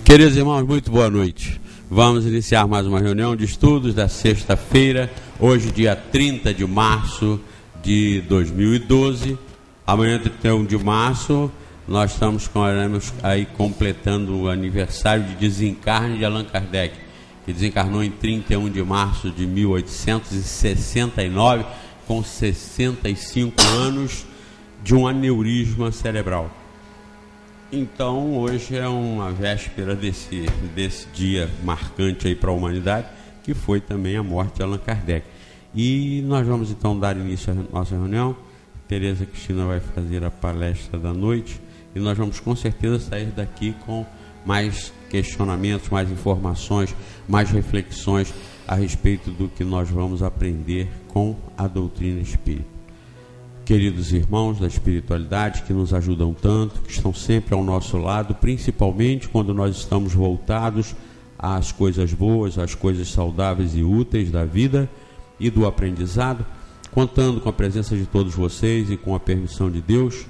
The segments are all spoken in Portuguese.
Queridos irmãos, muito boa noite. Vamos iniciar mais uma reunião de estudos da sexta-feira, hoje dia 30 de março de 2012. Amanhã, 31 de março, nós estamos aí completando o aniversário de desencarne de Allan Kardec, que desencarnou em 31 de março de 1869, com 65 anos, de um aneurisma cerebral. Então, hoje é uma véspera desse dia marcante aí para a humanidade, que foi também a morte de Allan Kardec. E nós vamos então dar início à nossa reunião. Tereza Cristina vai fazer a palestra da noite e nós vamos com certeza sair daqui com mais questionamentos, mais informações, mais reflexões a respeito do que nós vamos aprender com a doutrina espírita. Queridos irmãos da espiritualidade que nos ajudam tanto, que estão sempre ao nosso lado, principalmente quando nós estamos voltados às coisas boas, às coisas saudáveis e úteis da vida e do aprendizado, contando com a presença de todos vocês e com a permissão de Deus,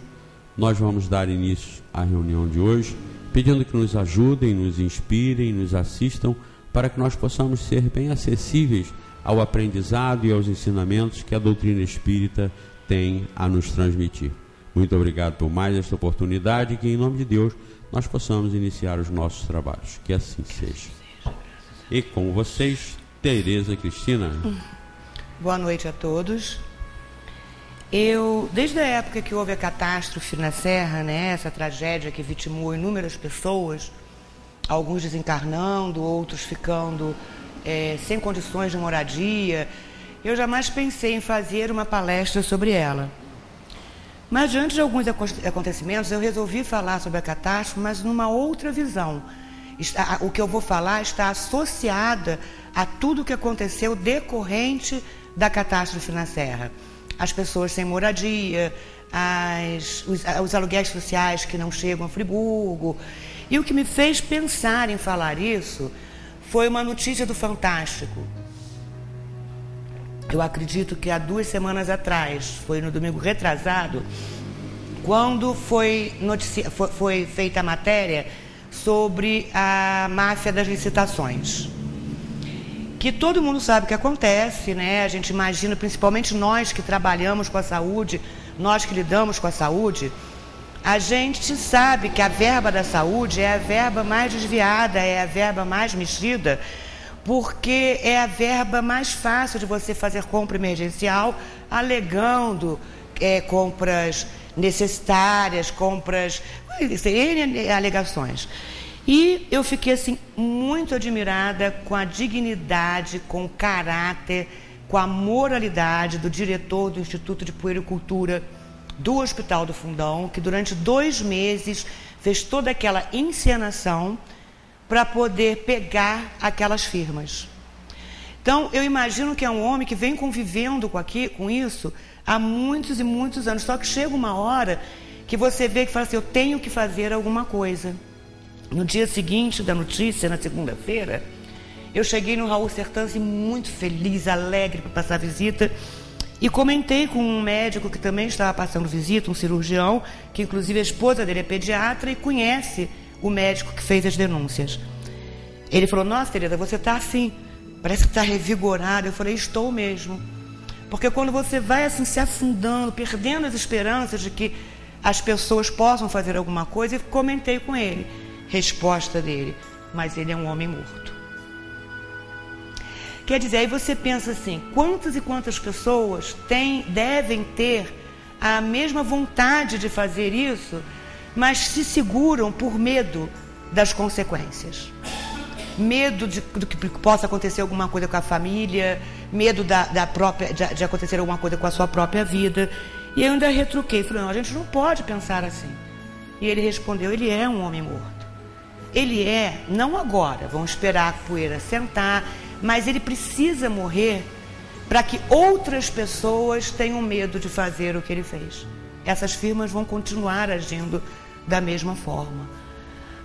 nós vamos dar início à reunião de hoje, pedindo que nos ajudem, nos inspirem, nos assistam, para que nós possamos ser bem acessíveis ao aprendizado e aos ensinamentos que a doutrina espírita tem a nos transmitir. Muito obrigado por mais esta oportunidade e que, em nome de Deus, nós possamos iniciar os nossos trabalhos. Que assim seja. E com vocês, Tereza Cristina. Boa noite a todos. Desde a época que houve a catástrofe na Serra, essa tragédia que vitimou inúmeras pessoas, alguns desencarnando, outros ficando sem condições de moradia, eu jamais pensei em fazer uma palestra sobre ela. Mas diante de alguns acontecimentos, eu resolvi falar sobre a catástrofe, mas numa outra visão. O que eu vou falar está associada a tudo o que aconteceu decorrente da catástrofe na Serra. As pessoas sem moradia, os aluguéis sociais que não chegam a Friburgo. E o que me fez pensar em falar isso foi uma notícia do Fantástico. Eu acredito que há 2 semanas atrás, foi no domingo retrasado, quando foi feita a matéria sobre a máfia das licitações. Que todo mundo sabe o que acontece, A gente imagina, principalmente nós que trabalhamos com a saúde, nós que lidamos com a saúde, a gente sabe que a verba da saúde é a verba mais desviada, é a verba mais mexida, porque é a verba mais fácil de você fazer compra emergencial, alegando compras necessárias, compras, N alegações. E eu fiquei assim muito admirada com a dignidade, com o caráter, com a moralidade do diretor do Instituto de Puericultura do Hospital do Fundão, que durante 2 meses fez toda aquela encenação para poder pegar aquelas firmas. Então, eu imagino que é um homem que vem convivendo com isso há muitos e muitos anos. Só que chega uma hora que você vê que fala assim, eu tenho que fazer alguma coisa. No dia seguinte da notícia, na segunda-feira, eu cheguei no Raul Sertância muito feliz, alegre para passar visita, e comentei com um médico que também estava passando visita, um cirurgião, que inclusive a esposa dele é pediatra e conhece o médico que fez as denúncias. Ele falou, nossa, Tereza, você está assim, parece que está revigorada. Eu falei, estou mesmo. Porque quando você vai assim se afundando, perdendo as esperanças de que as pessoas possam fazer alguma coisa, e comentei com ele. Resposta dele, mas ele é um homem morto. Quer dizer, aí você pensa assim, quantas e quantas pessoas devem ter a mesma vontade de fazer isso, mas se seguram por medo das consequências. Medo do que possa acontecer alguma coisa com a família, medo de acontecer alguma coisa com a sua própria vida. E eu ainda retruquei, falei, não, a gente não pode pensar assim. E ele respondeu, ele é um homem morto. Ele é, não agora, vamos esperar a poeira sentar, mas ele precisa morrer para que outras pessoas tenham medo de fazer o que ele fez. Essas firmas vão continuar agindo da mesma forma.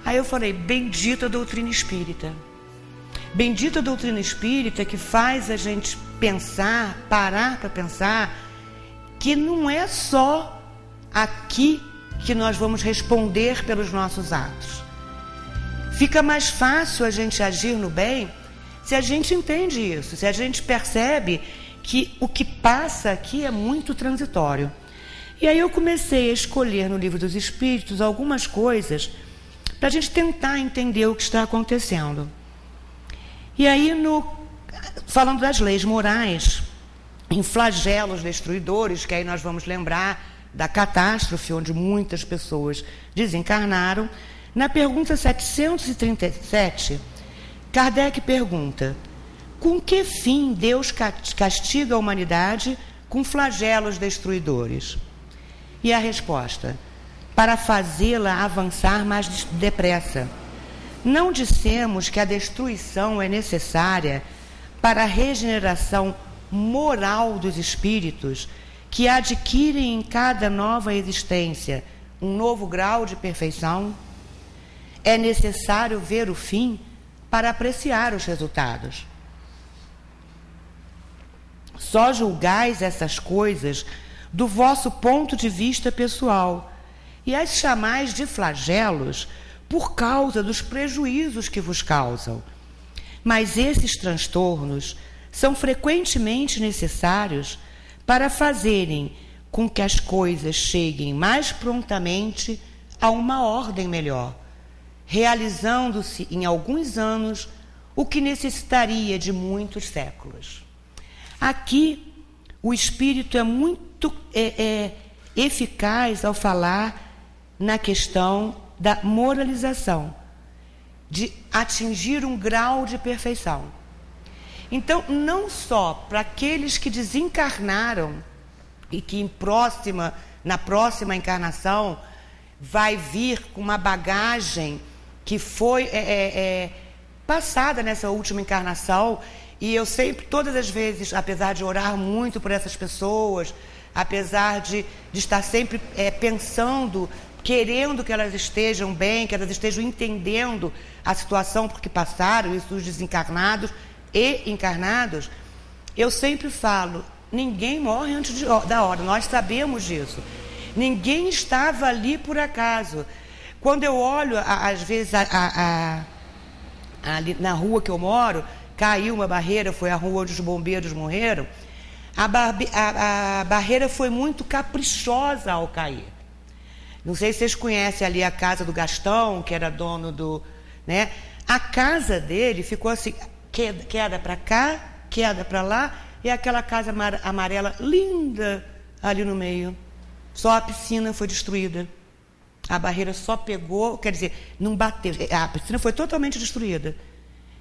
Aí eu falei, bendita a doutrina espírita. Bendita a doutrina espírita que faz a gente pensar, parar para pensar, que não é só aqui que nós vamos responder pelos nossos atos. Fica mais fácil a gente agir no bem se a gente entende isso, se a gente percebe que o que passa aqui é muito transitório. E aí eu comecei a escolher no Livro dos Espíritos algumas coisas para a gente tentar entender o que está acontecendo. E aí, falando das leis morais, em flagelos destruidores, que aí nós vamos lembrar da catástrofe, onde muitas pessoas desencarnaram, na pergunta 737, Kardec pergunta: com que fim Deus castiga a humanidade com flagelos destruidores? E a resposta: para fazê-la avançar mais depressa. Não dissemos que a destruição é necessária para a regeneração moral dos espíritos, que adquirem em cada nova existência um novo grau de perfeição? É necessário ver o fim para apreciar os resultados. Só julgais essas coisas do vosso ponto de vista pessoal e as chamais de flagelos por causa dos prejuízos que vos causam. Mas esses transtornos são frequentemente necessários para fazerem com que as coisas cheguem mais prontamente a uma ordem melhor, realizando-se em alguns anos o que necessitaria de muitos séculos. Aqui, o Espírito é muito eficaz ao falar na questão da moralização, de atingir um grau de perfeição. Então, não só para aqueles que desencarnaram e que na próxima encarnação vai vir com uma bagagem que foi passada nessa última encarnação, e eu sempre, todas as vezes, apesar de orar muito por essas pessoas, apesar de estar sempre pensando, querendo que elas estejam bem, que elas estejam entendendo a situação porque passaram, isso os desencarnados e encarnados, eu sempre falo, ninguém morre antes da hora, nós sabemos disso. Ninguém estava ali por acaso. Quando eu olho, às vezes, ali na rua que eu moro, caiu uma barreira, foi a rua onde os bombeiros morreram, a barreira foi muito caprichosa ao cair. Não sei se vocês conhecem ali a casa do Gastão, que era dono do... né? A casa dele ficou assim, queda para cá, queda para lá, e aquela casa amarela linda ali no meio. Só a piscina foi destruída. A barreira só pegou, quer dizer, não bateu. A piscina foi totalmente destruída.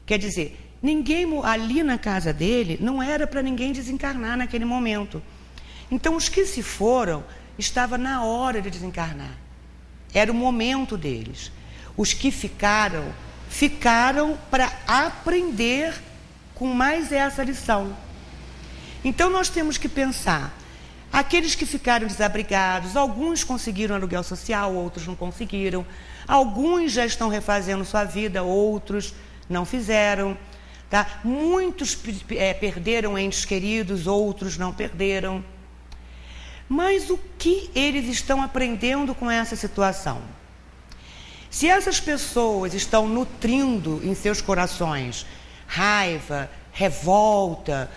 Quer dizer, ninguém ali na casa dele, não era para ninguém desencarnar naquele momento. Então, os que se foram, estava na hora de desencarnar. Era o momento deles. Os que ficaram para aprender com mais essa lição. Então, nós temos que pensar, aqueles que ficaram desabrigados, alguns conseguiram aluguel social, outros não conseguiram, alguns já estão refazendo sua vida, outros não fizeram, tá? Muitos perderam entes queridos, outros não perderam. Mas o que eles estão aprendendo com essa situação? Se essas pessoas estão nutrindo em seus corações raiva, revolta,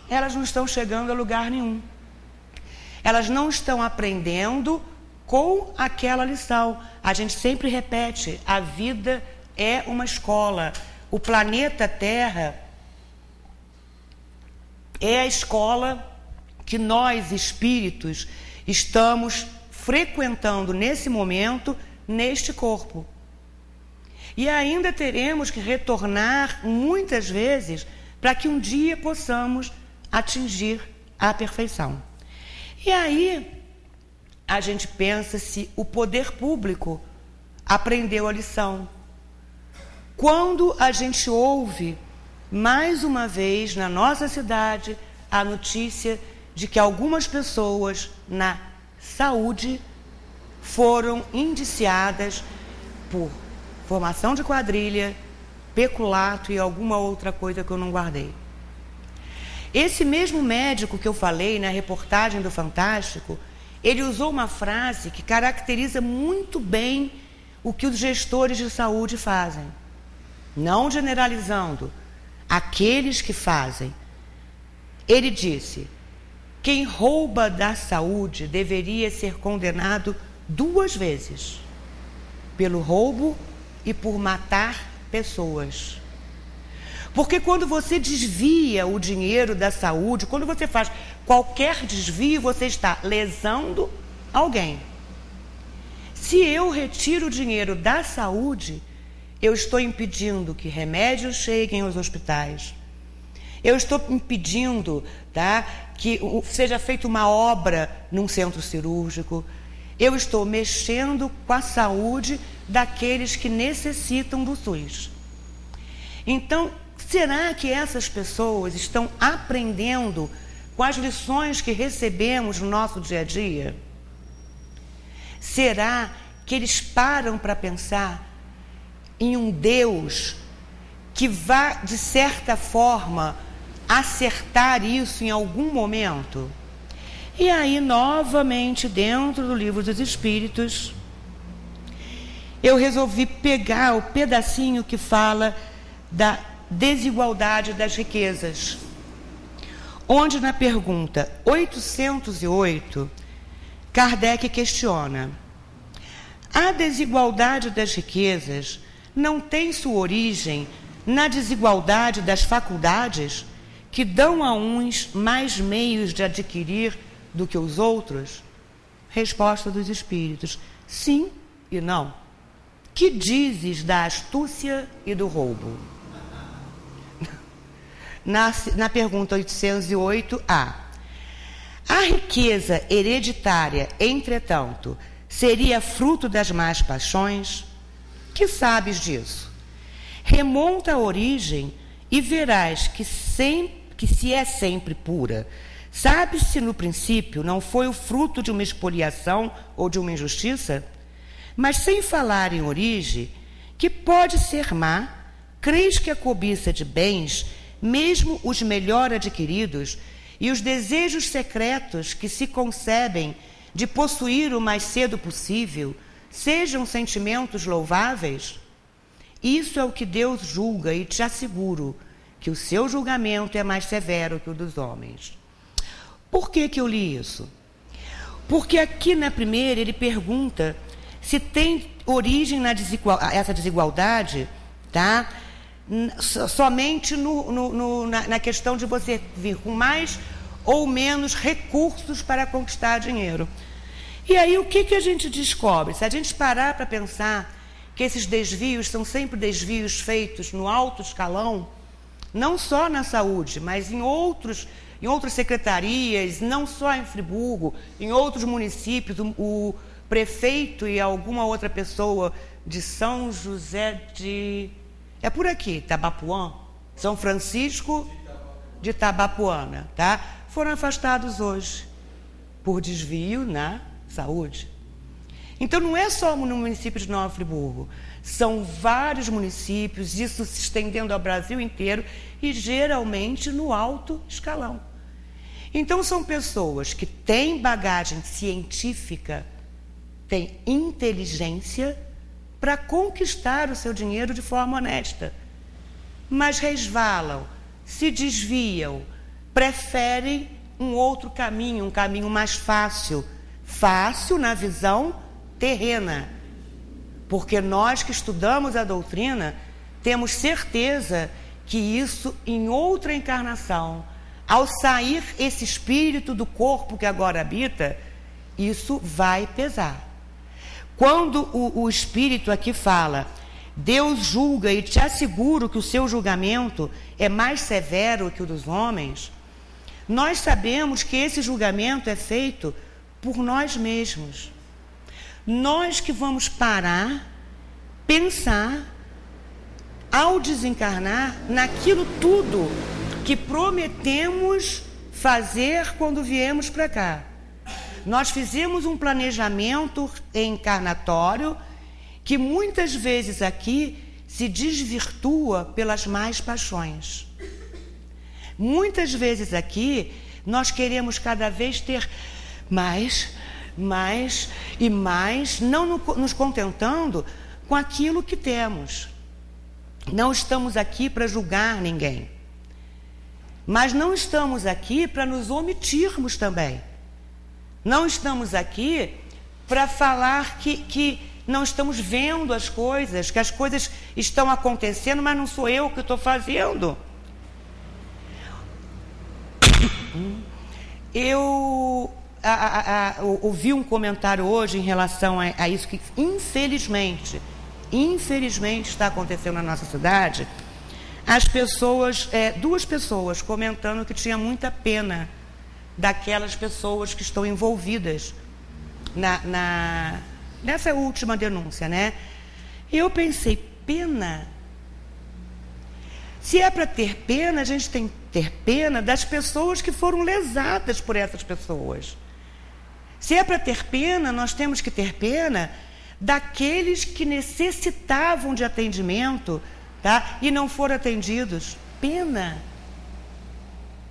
elas não estão chegando a lugar nenhum. Elas não estão aprendendo com aquela lição. A gente sempre repete, a vida é uma escola. O planeta Terra é a escola que nós, espíritos, estamos frequentando nesse momento, neste corpo. E ainda teremos que retornar muitas vezes para que um dia possamos atingir a perfeição. E aí a gente pensa se o poder público aprendeu a lição. Quando a gente ouve, mais uma vez, na nossa cidade, a notícia de que algumas pessoas na saúde foram indiciadas por formação de quadrilha, peculato e alguma outra coisa que eu não guardei. Esse mesmo médico que eu falei na reportagem do Fantástico, ele usou uma frase que caracteriza muito bem o que os gestores de saúde fazem. Não generalizando, aqueles que fazem. Ele disse: quem rouba da saúde deveria ser condenado 2 vezes, pelo roubo e por matar pessoas. Porque quando você desvia o dinheiro da saúde, quando você faz qualquer desvio, você está lesando alguém. Se eu retiro o dinheiro da saúde, eu estou impedindo que remédios cheguem aos hospitais. Eu estou impedindo, tá, que seja feita uma obra num centro cirúrgico. Eu estou mexendo com a saúde daqueles que necessitam do SUS. Então, será que essas pessoas estão aprendendo com as lições que recebemos no nosso dia a dia? Será que eles param para pensar em um Deus que vá, de certa forma, acertar isso em algum momento? E aí, novamente, dentro do Livro dos Espíritos, eu resolvi pegar o pedacinho que fala da desigualdade das riquezas, onde na pergunta 808, Kardec questiona: a desigualdade das riquezas não tem sua origem na desigualdade das faculdades que dão a uns mais meios de adquirir do que os outros? Resposta dos Espíritos: sim e não. Que dizes da astúcia e do roubo? Na pergunta 808A, a riqueza hereditária, entretanto, seria fruto das más paixões? Que sabes disso? Remonta a origem e verás que se é sempre pura. Sabes se no princípio não foi o fruto de uma expoliação ou de uma injustiça? Mas sem falar em origem, que pode ser má, crês que a cobiça de bens, mesmo os melhor adquiridos, e os desejos secretos que se concebem de possuir o mais cedo possível, sejam sentimentos louváveis? Isso é o que Deus julga, e te asseguro que o seu julgamento é mais severo que o dos homens. Por que eu li isso? Porque aqui na primeira ele pergunta se tem origem essa desigualdade, tá? Somente na questão de você vir com mais ou menos recursos para conquistar dinheiro. E aí o que a gente descobre? Se a gente parar para pensar que esses desvios são sempre desvios feitos no alto escalão, não só na saúde, mas em outras secretarias, não só em Friburgo, em outros municípios, o prefeito e alguma outra pessoa de São José de... É por aqui, Tabapuã, São Francisco de Tabapuana, tá? Foram afastados hoje por desvio na saúde. Então, não é só no município de Nova Friburgo, são vários municípios, isso se estendendo ao Brasil inteiro e geralmente no alto escalão. Então, são pessoas que têm bagagem científica, têm inteligência para conquistar o seu dinheiro de forma honesta, mas resvalam, se desviam, preferem um outro caminho, um caminho mais fácil na visão terrena, porque nós que estudamos a doutrina temos certeza que isso, em outra encarnação, ao sair esse espírito do corpo que agora habita, isso vai pesar. Quando o espírito aqui fala, Deus julga e te asseguro que o seu julgamento é mais severo que o dos homens, nós sabemos que esse julgamento é feito por nós mesmos. Nós que vamos parar, pensar, ao desencarnar, naquilo tudo que prometemos fazer quando viemos para cá. Nós fizemos um planejamento encarnatório que muitas vezes aqui se desvirtua pelas más paixões. Muitas vezes aqui nós queremos cada vez ter mais e mais, não nos contentando com aquilo que temos. Não estamos aqui para julgar ninguém. Mas não estamos aqui para nos omitirmos também. Não estamos aqui para falar que não estamos vendo as coisas, que as coisas estão acontecendo, mas não sou eu que estou fazendo. Eu ouvi um comentário hoje em relação a isso, que infelizmente está acontecendo na nossa cidade. As pessoas, duas pessoas comentando que tinha muita pena daquelas pessoas que estão envolvidas nessa última denúncia, né? E eu pensei, pena? Se é para ter pena, a gente tem que ter pena das pessoas que foram lesadas por essas pessoas. Se é para ter pena, nós temos que ter pena daqueles que necessitavam de atendimento, tá? E não foram atendidos. Pena.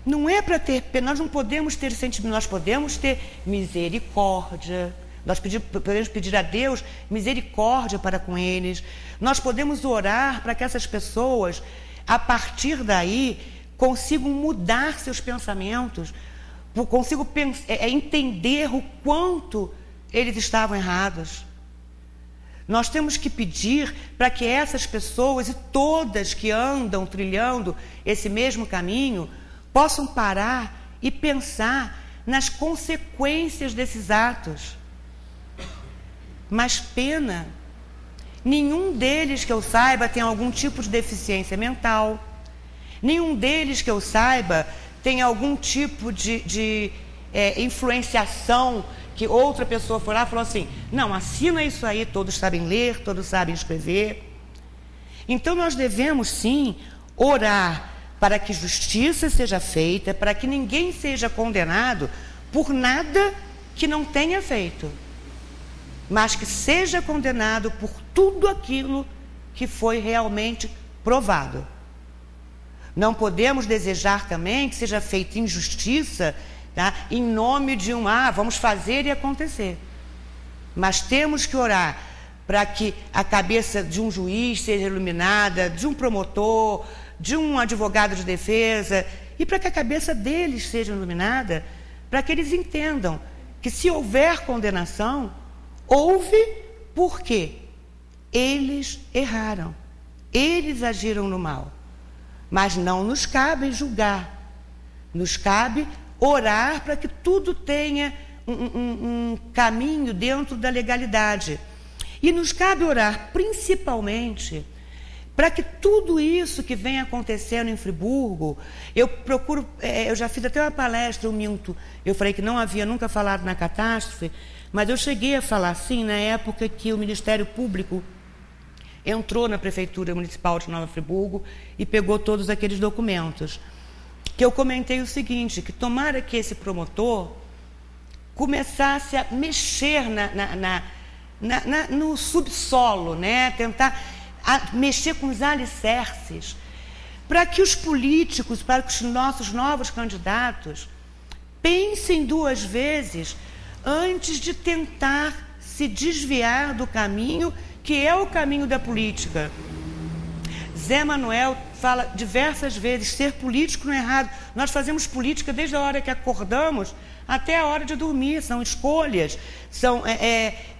Não é para ter pena, nós não podemos ter sentimento, nós podemos ter misericórdia. Nós podemos pedir a Deus misericórdia para com eles. Nós podemos orar para que essas pessoas, a partir daí, consigam mudar seus pensamentos, consigam entender o quanto eles estavam errados. Nós temos que pedir para que essas pessoas, e todas que andam trilhando esse mesmo caminho, possam parar e pensar nas consequências desses atos. Mas pena, nenhum deles que eu saiba tem algum tipo de deficiência mental, nenhum deles que eu saiba tem algum tipo de influenciação, que outra pessoa foi lá e falou assim, não, assina isso aí, todos sabem ler, todos sabem escrever. Então nós devemos sim orar para que justiça seja feita, para que ninguém seja condenado por nada que não tenha feito, mas que seja condenado por tudo aquilo que foi realmente provado. Não podemos desejar também que seja feita injustiça, tá? Em nome de vamos fazer e acontecer. Mas temos que orar para que a cabeça de um juiz seja iluminada, de um promotor, de um advogado de defesa, e para que a cabeça deles seja iluminada, para que eles entendam que se houver condenação, houve porque eles erraram, eles agiram no mal. Mas não nos cabe julgar, nos cabe orar para que tudo tenha um caminho dentro da legalidade. E nos cabe orar principalmente para que tudo isso que vem acontecendo em Friburgo, eu já fiz até uma palestra, eu falei que não havia nunca falado na catástrofe, mas eu cheguei a falar sim na época que o Ministério Público entrou na Prefeitura Municipal de Nova Friburgo e pegou todos aqueles documentos. Que eu comentei o seguinte, que tomara que esse promotor começasse a mexer no subsolo, né? Tentar mexer com os alicerces, para que os políticos, para que os nossos novos candidatos pensem duas vezes antes de tentar se desviar do caminho que é o caminho da política. Zé Manuel fala diversas vezes, ser político não é errado. Nós fazemos política desde a hora que acordamos até a hora de dormir, são escolhas, são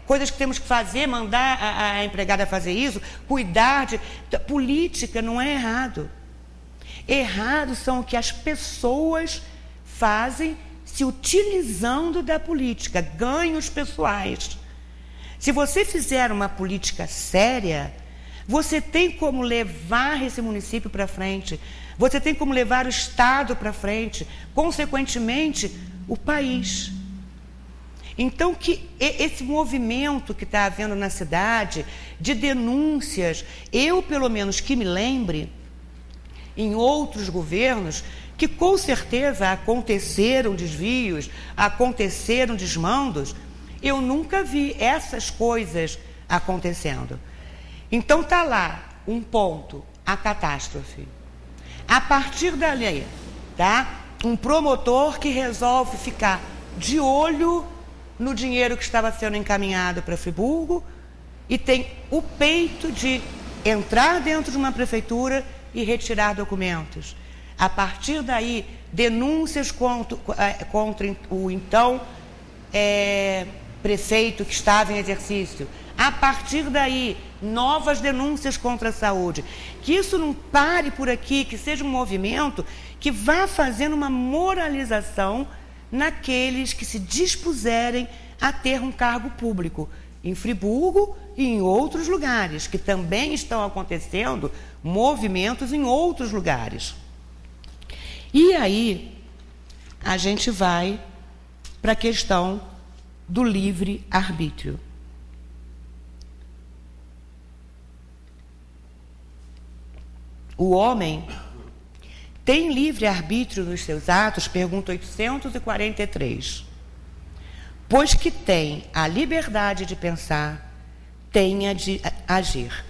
coisas que temos que fazer, mandar a empregada fazer isso, cuidar de... Política não é errado. Errado são o que as pessoas fazem se utilizando da política, ganhos pessoais. Se você fizer uma política séria, você tem como levar esse município para frente, você tem como levar o Estado para frente, consequentemente, o país. Então, que esse movimento que está havendo na cidade, de denúncias, eu, pelo menos, que me lembre, em outros governos, que com certeza aconteceram desvios, aconteceram desmandos, eu nunca vi essas coisas acontecendo. Então está lá um ponto, a catástrofe. A partir dali, tá? Um promotor que resolve ficar de olho no dinheiro que estava sendo encaminhado para Friburgo e tem o peito de entrar dentro de uma prefeitura e retirar documentos. A partir daí, denúncias contra o então prefeito que estava em exercício. A partir daí, novas denúncias contra a saúde. Que isso não pare por aqui, que seja um movimento que vá fazendo uma moralização naqueles que se dispuserem a ter um cargo público, em Friburgo e em outros lugares, que também estão acontecendo movimentos em outros lugares. E aí, a gente vai para a questão do livre-arbítrio. O homem tem livre-arbítrio nos seus atos? Pergunta 843. Pois que tem a liberdade de pensar, tem a de agir.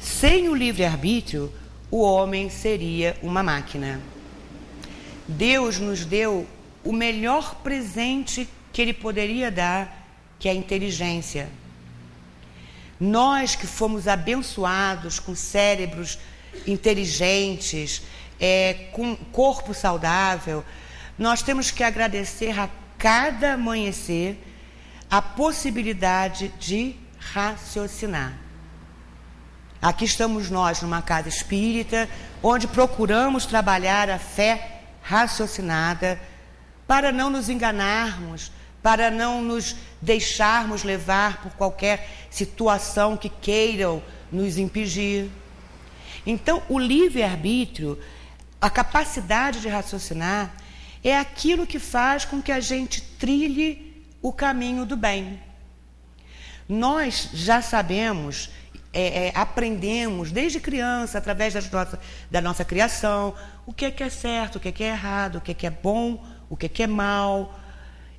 Sem o livre-arbítrio, o homem seria uma máquina. Deus nos deu o melhor presente que Ele poderia dar, que é a inteligência. Nós que fomos abençoados com cérebros inteligentes, com corpo saudável, nós temos que agradecer a cada amanhecer a possibilidade de raciocinar. Aqui estamos nós numa casa espírita, onde procuramos trabalhar a fé raciocinada para não nos enganarmos, para não nos deixarmos levar por qualquer situação que queiram nos impedir. Então, o livre-arbítrio, a capacidade de raciocinar, é aquilo que faz com que a gente trilhe o caminho do bem. Nós já sabemos, aprendemos desde criança, através da nossa criação, o que é certo, o que é errado, o que é bom, o que é mal.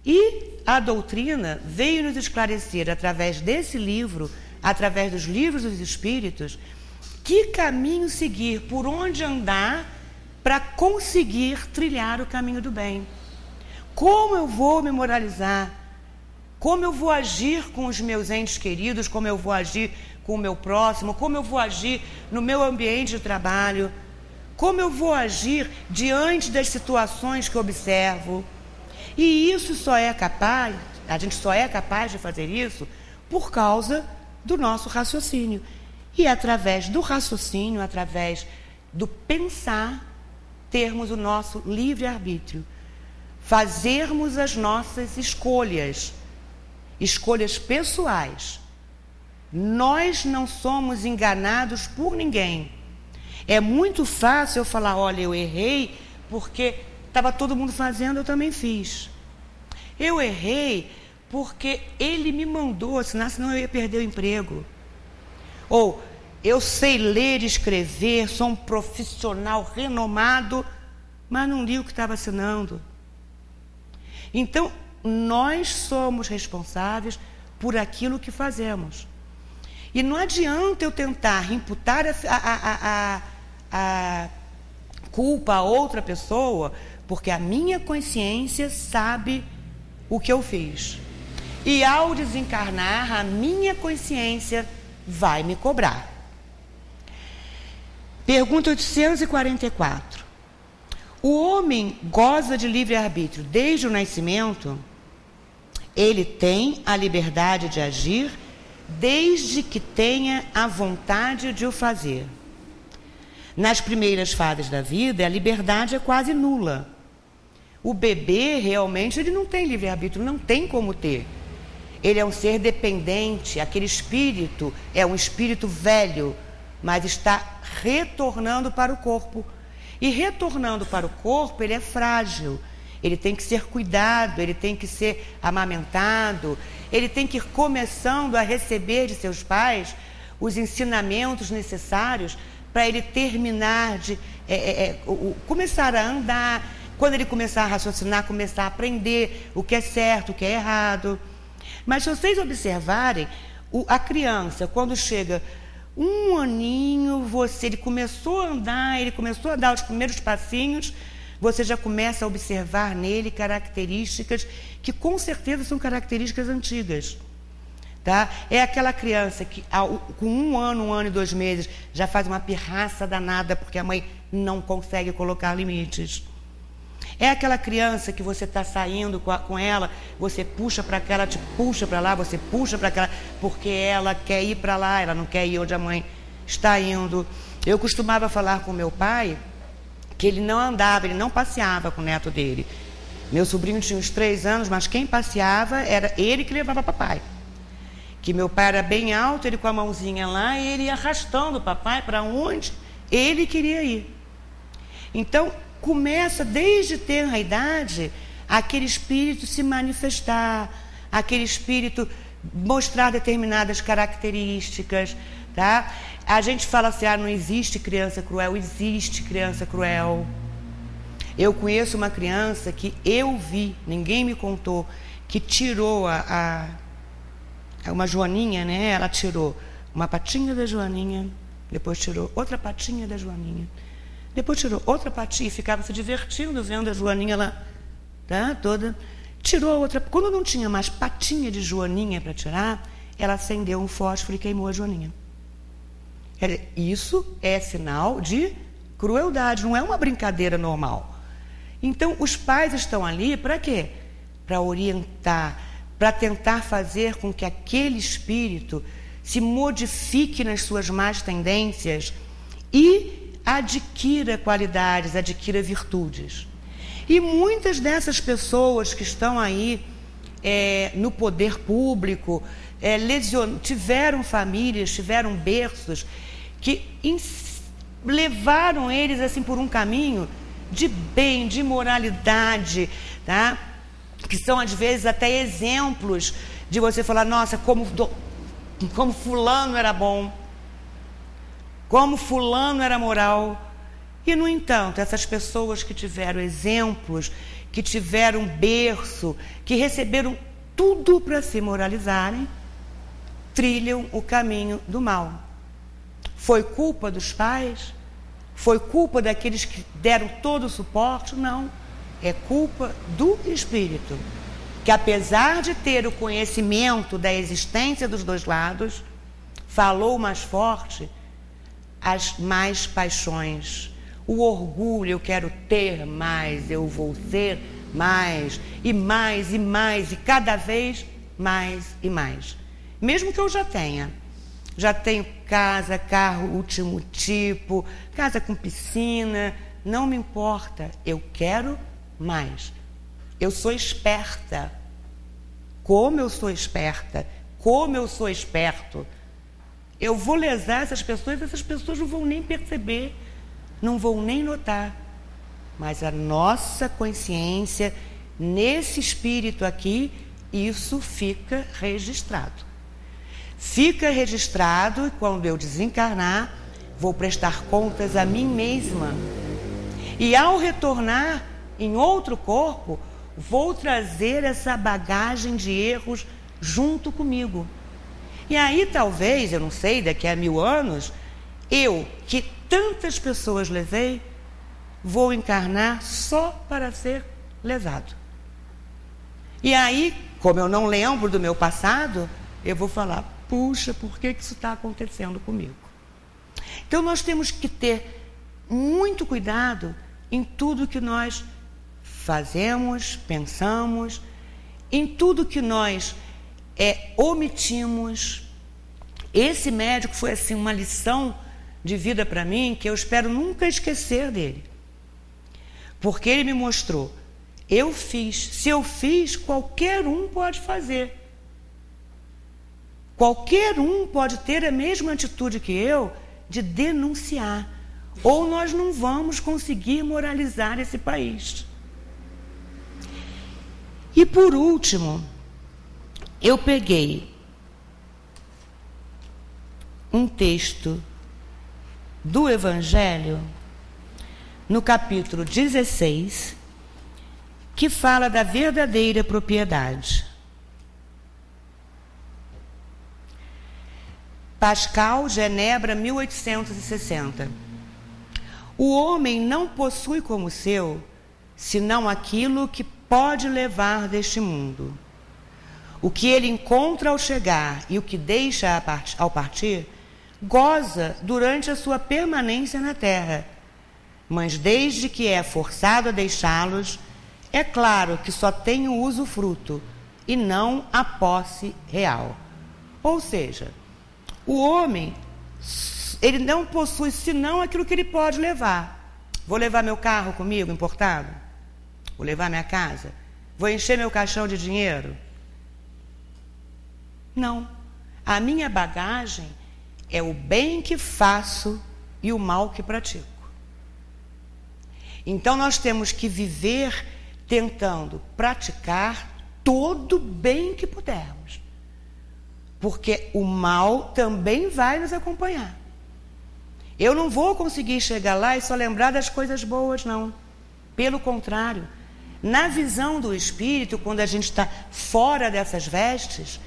E a doutrina veio nos esclarecer, através desse livro, através dos livros dos Espíritos, que caminho seguir, por onde andar para conseguir trilhar o caminho do bem. Como eu vou me moralizar? Como eu vou agir com os meus entes queridos? Como eu vou agir com o meu próximo? Como eu vou agir no meu ambiente de trabalho? Como eu vou agir diante das situações que observo? E isso a gente só é capaz de fazer isso por causa do nosso raciocínio. E através do raciocínio, através do pensar, termos o nosso livre-arbítrio. Fazermos as nossas escolhas pessoais. Nós não somos enganados por ninguém. É muito fácil eu falar, olha, eu errei porque estava todo mundo fazendo, eu também fiz. Eu errei porque ele me mandou, senão eu ia perder o emprego. Ou, eu sei ler e escrever, sou um profissional renomado, mas não li o que estava assinando. Então, nós somos responsáveis por aquilo que fazemos. E não adianta eu tentar imputar a culpa a outra pessoa, porque a minha consciência sabe o que eu fiz. E ao desencarnar, a minha consciência vai me cobrar. Pergunta 844. O homem goza de livre-arbítrio desde o nascimento? Ele tem a liberdade de agir desde que tenha a vontade de o fazer. Nas primeiras fases da vida, a liberdade é quase nula. O bebê, realmente, ele não tem livre-arbítrio, não tem como ter. Ele é um ser dependente, aquele espírito é um espírito velho, mas está retornando para o corpo. E retornando para o corpo, ele é frágil, ele tem que ser cuidado, ele tem que ser amamentado, ele tem que ir começando a receber de seus pais os ensinamentos necessários para ele terminar de começar a andar. Quando ele começar a raciocinar, começar a aprender o que é certo, o que é errado. Mas se vocês observarem, a criança, quando chega um aninho, ele começou a andar, ele começou a dar os primeiros passinhos, você já começa a observar nele características que com certeza são características antigas. tá? É aquela criança que com 1 ano, 1 ano e 2 meses já faz uma pirraça danada porque a mãe não consegue colocar limites. É aquela criança que você está saindo com ela, você puxa para cá, ela te puxa para lá, você puxa para cá, porque ela quer ir para lá, ela não quer ir onde a mãe está indo. Eu costumava falar com meu pai que ele não andava, ele não passeava com o neto dele. Meu sobrinho tinha uns 3 anos, mas quem passeava era ele que levava papai. Que meu pai era bem alto, ele com a mãozinha lá, e ele ia arrastando o papai para onde ele queria ir. Então, começa desde tenra idade aquele espírito se manifestar, aquele espírito mostrar determinadas características, tá? A gente fala assim, não existe criança cruel. Existe criança cruel. Eu conheço uma criança que eu vi, ninguém me contou, que tirou uma joaninha, né? Ela tirou uma patinha da joaninha, depois tirou outra patinha da joaninha, depois tirou outra patinha e ficava se divertindo vendo a joaninha lá, tá? Toda. Tirou outra. Quando não tinha mais patinha de joaninha para tirar, ela acendeu um fósforo e queimou a joaninha. Isso é sinal de crueldade, não é uma brincadeira normal. Então, os pais estão ali para quê? Para orientar, para tentar fazer com que aquele espírito se modifique nas suas más tendências e adquira qualidades, adquira virtudes. E muitas dessas pessoas que estão aí no poder público, tiveram famílias, tiveram berços que levaram eles assim por um caminho de bem, de moralidade, tá? Que são às vezes até exemplos de você falar, nossa, como fulano era bom, como fulano era moral. E, no entanto, essas pessoas que tiveram exemplos, que tiveram berço, que receberam tudo para se moralizarem, trilham o caminho do mal. Foi culpa dos pais? Foi culpa daqueles que deram todo o suporte? Não. É culpa do espírito, que apesar de ter o conhecimento da existência dos dois lados, falou mais forte as mais paixões. O orgulho, eu quero ter mais, eu vou ser mais, e mais, e mais, e cada vez mais e mais. Mesmo que eu já tenho casa, carro último tipo, casa com piscina, não me importa, eu quero mais. Eu sou esperta. Como eu sou esperta, como eu sou esperto, eu vou lesar essas pessoas não vão nem perceber, não vão nem notar. Mas a nossa consciência, nesse espírito aqui, isso fica registrado. Fica registrado e quando eu desencarnar, vou prestar contas a mim mesma. E ao retornar em outro corpo, vou trazer essa bagagem de erros junto comigo. E aí talvez, eu não sei, daqui a 1000 anos, eu, que tantas pessoas lesei, vou encarnar só para ser lesado. E aí, como eu não lembro do meu passado, eu vou falar, puxa, por que isso está acontecendo comigo? Então nós temos que ter muito cuidado em tudo que nós fazemos, pensamos, em tudo que nós omitimos. Esse médico foi assim uma lição de vida para mim que eu espero nunca esquecer dele. Porque ele me mostrou, se eu fiz, qualquer um pode fazer. Qualquer um pode ter a mesma atitude que eu de denunciar. Ou nós não vamos conseguir moralizar esse país. E por último, eu peguei um texto do Evangelho, no capítulo 16, que fala da verdadeira propriedade. Pascal, Genebra, 1860. O homem não possui como seu, senão aquilo que pode levar deste mundo. O que ele encontra ao chegar e o que deixa ao partir, goza durante a sua permanência na terra. Mas desde que é forçado a deixá-los, é claro que só tem o usufruto e não a posse real. Ou seja, o homem, ele não possui senão aquilo que ele pode levar. Vou levar meu carro comigo, importado? Vou levar minha casa? Vou encher meu caixão de dinheiro? Não. A minha bagagem é o bem que faço e o mal que pratico. Então nós temos que viver tentando praticar todo o bem que pudermos. Porque o mal também vai nos acompanhar. Eu não vou conseguir chegar lá e só lembrar das coisas boas, não. Pelo contrário, na visão do espírito, quando a gente está fora dessas vestes,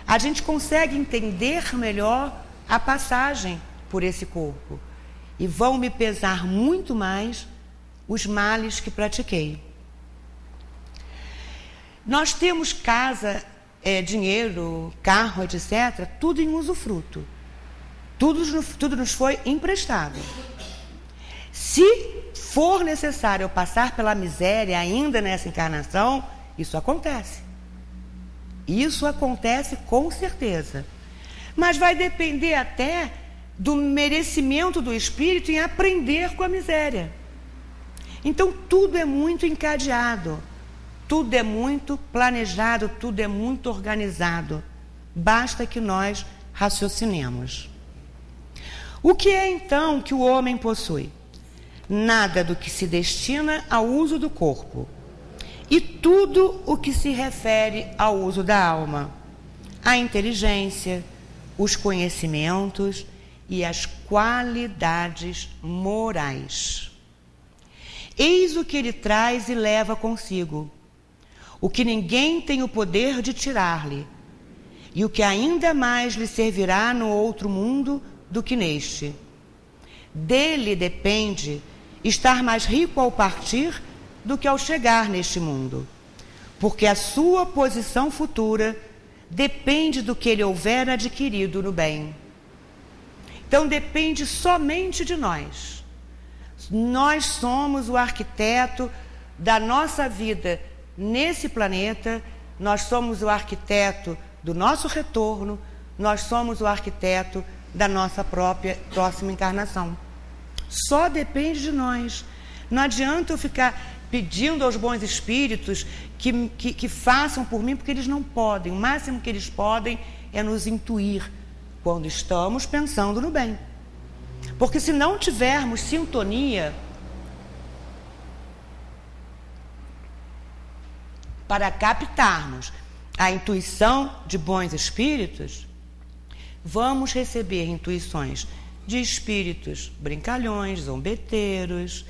a gente consegue entender melhor a passagem por esse corpo. E vão me pesar muito mais os males que pratiquei. Nós temos casa, dinheiro, carro, etc., tudo em usufruto. Tudo nos foi emprestado. Se for necessário eu passar pela miséria ainda nessa encarnação, isso acontece. Isso acontece com certeza. Mas vai depender até do merecimento do espírito em aprender com a miséria. Então tudo é muito encadeado, tudo é muito planejado, tudo é muito organizado. Basta que nós raciocinemos. O que é então que o homem possui? Nada do que se destina ao uso do corpo, e tudo o que se refere ao uso da alma, a inteligência, os conhecimentos e as qualidades morais. Eis o que ele traz e leva consigo, o que ninguém tem o poder de tirar-lhe, e o que ainda mais lhe servirá no outro mundo do que neste. Dele depende estar mais rico ao partir do que ao chegar neste mundo, porque a sua posição futura depende do que ele houver adquirido no bem. Então depende somente de nós. Nós somos o arquiteto da nossa vida nesse planeta, nós somos o arquiteto do nosso retorno, nós somos o arquiteto da nossa próxima encarnação. Só depende de nós. Não adianta eu ficar pedindo aos bons espíritos que façam por mim, porque eles não podem. O máximo que eles podem é nos intuir quando estamos pensando no bem. Porque se não tivermos sintonia para captarmos a intuição de bons espíritos, vamos receber intuições de espíritos brincalhões, zombeteiros,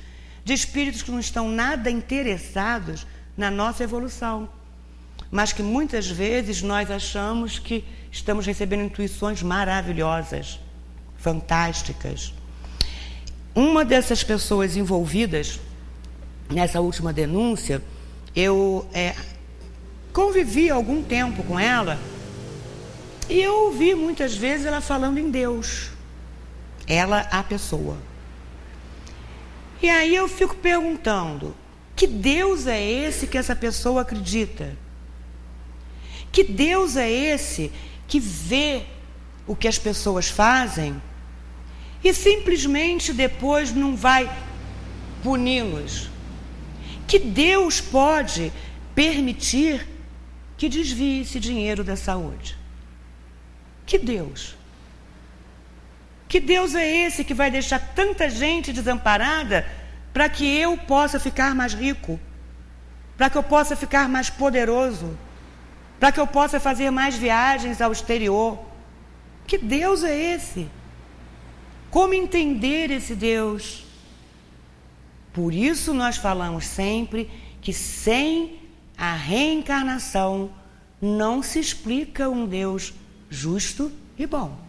de espíritos que não estão nada interessados na nossa evolução, mas que muitas vezes nós achamos que estamos recebendo intuições maravilhosas, fantásticas. Uma dessas pessoas envolvidas nessa última denúncia, eu convivi algum tempo com ela e eu ouvi muitas vezes ela falando em Deus. Ela, a pessoa. E aí eu fico perguntando, que Deus é esse que essa pessoa acredita? Que Deus é esse que vê o que as pessoas fazem e simplesmente depois não vai puni-los? Que Deus pode permitir que desvie esse dinheiro da saúde? Que Deus? Que Deus é esse que vai deixar tanta gente desamparada para que eu possa ficar mais rico, para que eu possa ficar mais poderoso, para que eu possa fazer mais viagens ao exterior? Que Deus é esse? Como entender esse Deus? Por isso nós falamos sempre que sem a reencarnação não se explica um Deus justo e bom.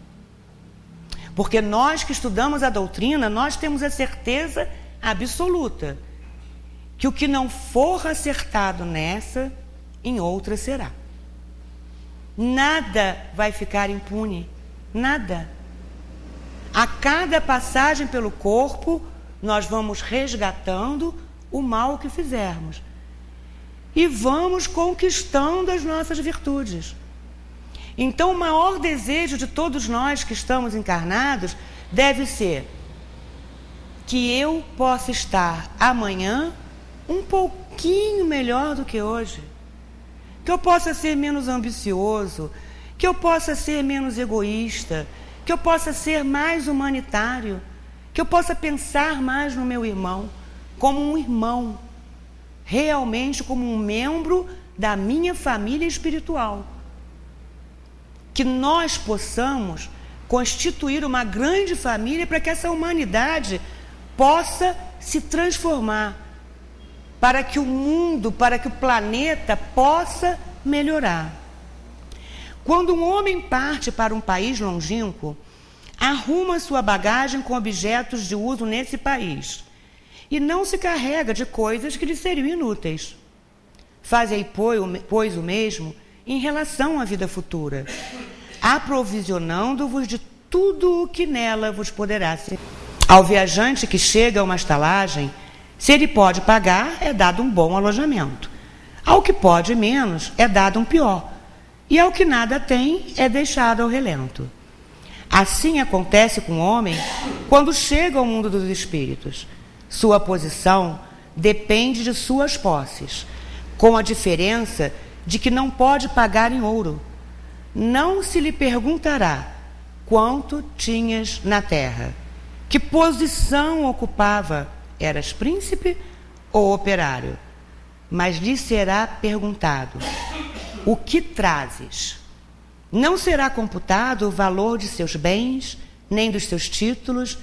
Porque nós que estudamos a doutrina, nós temos a certeza absoluta que o que não for acertado nessa, em outra será. nada vai ficar impune. Nada. A cada passagem pelo corpo, nós vamos resgatando o mal que fizermos. E vamos conquistando as nossas virtudes. Então, o maior desejo de todos nós que estamos encarnados deve ser que eu possa estar amanhã um pouquinho melhor do que hoje. Que eu possa ser menos ambicioso, que eu possa ser menos egoísta, que eu possa ser mais humanitário, que eu possa pensar mais no meu irmão, como um irmão, realmente como um membro da minha família espiritual. Que nós possamos constituir uma grande família para que essa humanidade possa se transformar, para que o mundo, para que o planeta possa melhorar. Quando um homem parte para um país longínquo, arruma sua bagagem com objetos de uso nesse país e não se carrega de coisas que lhe seriam inúteis. Fazei, pois, o mesmo em relação à vida futura, aprovisionando-vos de tudo o que nela vos poderá ser. Ao viajante que chega a uma estalagem, se ele pode pagar, é dado um bom alojamento. Ao que pode menos, é dado um pior. E ao que nada tem, é deixado ao relento. Assim acontece com o homem quando chega ao mundo dos espíritos. Sua posição depende de suas posses, com a diferença de que não pode pagar em ouro. Não se lhe perguntará quanto tinhas na terra, que posição ocupava, eras príncipe ou operário, mas lhe será perguntado: o que trazes? Não será computado o valor de seus bens, nem dos seus títulos,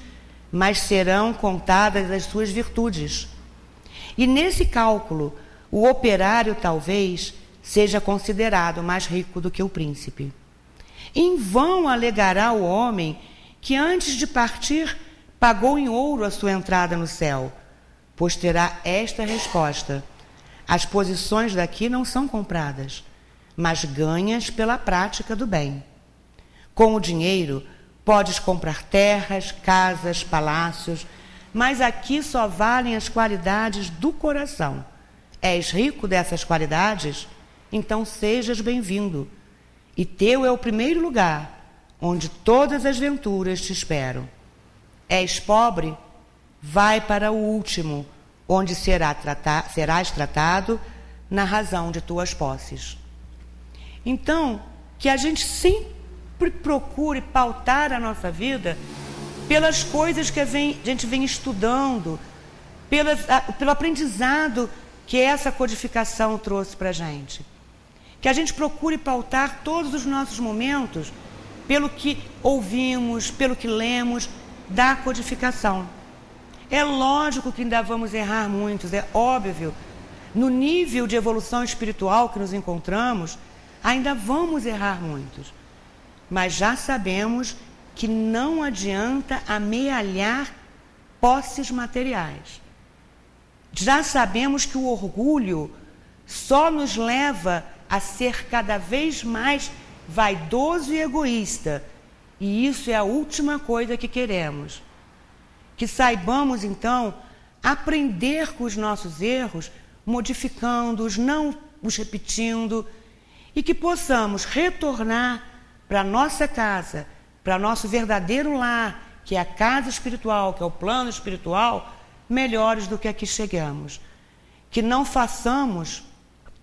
mas serão contadas as suas virtudes. E nesse cálculo, o operário talvez seja considerado mais rico do que o príncipe. Em vão alegará o homem que antes de partir pagou em ouro a sua entrada no céu, pois terá esta resposta: as posições daqui não são compradas, mas ganhas pela prática do bem. Com o dinheiro, podes comprar terras, casas, palácios, mas aqui só valem as qualidades do coração. És rico dessas qualidades? Então sejas bem-vindo. E teu é o primeiro lugar, onde todas as venturas te esperam. És pobre? Vai para o último, onde serás tratado na razão de tuas posses. Então, que a gente sempre procure pautar a nossa vida pelas coisas que a gente vem estudando, pelo aprendizado que essa codificação trouxe para a gente. Que a gente procure pautar todos os nossos momentos pelo que ouvimos, pelo que lemos da codificação. É lógico que ainda vamos errar muitos, é óbvio. No nível de evolução espiritual que nos encontramos, ainda vamos errar muitos. Mas já sabemos que não adianta amealhar posses materiais. Já sabemos que o orgulho só nos leva a ser cada vez mais vaidoso e egoísta. E isso é a última coisa que queremos. Que saibamos, então, aprender com os nossos erros, modificando-os, não os repetindo, e que possamos retornar para a nossa casa, para nosso verdadeiro lar, que é a casa espiritual, que é o plano espiritual, melhores do que aqui chegamos. Que não façamos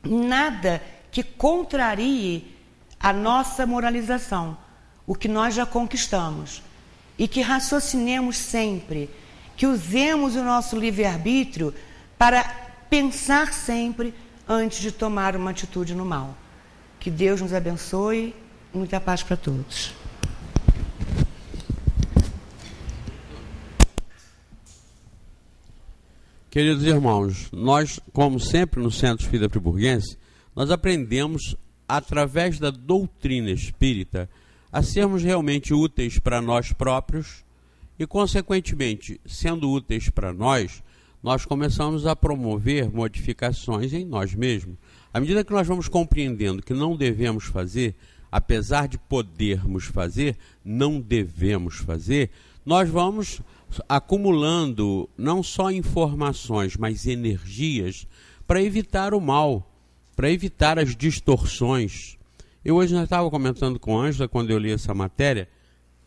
nada que contrarie a nossa moralização, o que nós já conquistamos. E que raciocinemos sempre, que usemos o nosso livre-arbítrio para pensar sempre antes de tomar uma atitude no mal. Que Deus nos abençoe. Muita paz para todos. Queridos irmãos, nós, como sempre no Centro Espírita Friburguense, nós aprendemos, através da doutrina espírita, a sermos realmente úteis para nós próprios e, consequentemente, sendo úteis para nós, nós começamos a promover modificações em nós mesmos. À medida que nós vamos compreendendo que não devemos fazer, apesar de podermos fazer, não devemos fazer, nós vamos acumulando não só informações, mas energias para evitar o mal, para evitar as distorções. Eu hoje já estava comentando com a Ângela, quando eu li essa matéria,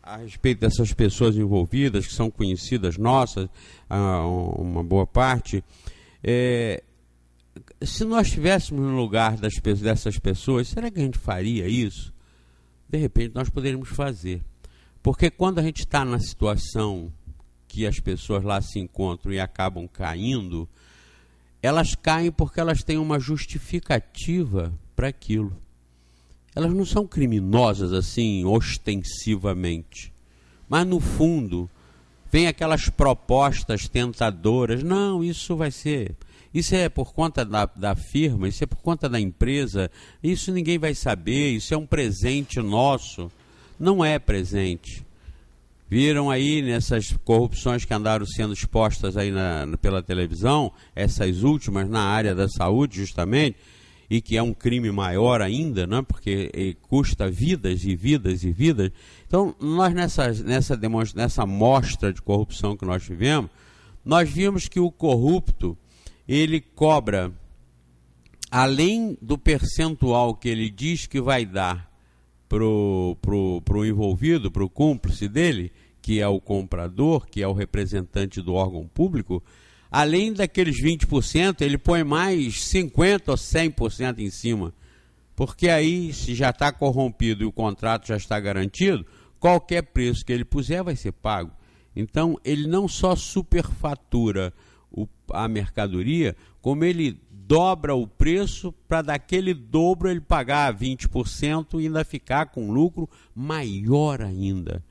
a respeito dessas pessoas envolvidas, que são conhecidas nossas, uma boa parte. Se nós estivéssemos no lugar dessas pessoas, será que a gente faria isso? De repente nós poderíamos fazer. Porque quando a gente está na situação que as pessoas lá se encontram e acabam caindo, elas caem porque elas têm uma justificativa para aquilo. Elas não são criminosas assim, ostensivamente. Mas no fundo, vem aquelas propostas tentadoras. Não, isso vai ser... Isso é por conta da firma, isso é por conta da empresa, isso ninguém vai saber, isso é um presente nosso. Não é presente. Viram aí nessas corrupções que andaram sendo expostas aí pela televisão, essas últimas na área da saúde justamente, e que é um crime maior ainda, né? Porque custa vidas e vidas e vidas. Então, nós nessa mostra de corrupção que nós tivemos, nós vimos que o corrupto, ele cobra, além do percentual que ele diz que vai dar pro envolvido, pro cúmplice dele, que é o comprador, que é o representante do órgão público, além daqueles 20%, ele põe mais 50% ou 100% em cima. Porque aí, se já está corrompido e o contrato já está garantido, qualquer preço que ele puser vai ser pago. Então, ele não só superfatura a mercadoria, como ele dobra o preço para daquele dobro ele pagar 20% e ainda ficar com lucro maior ainda.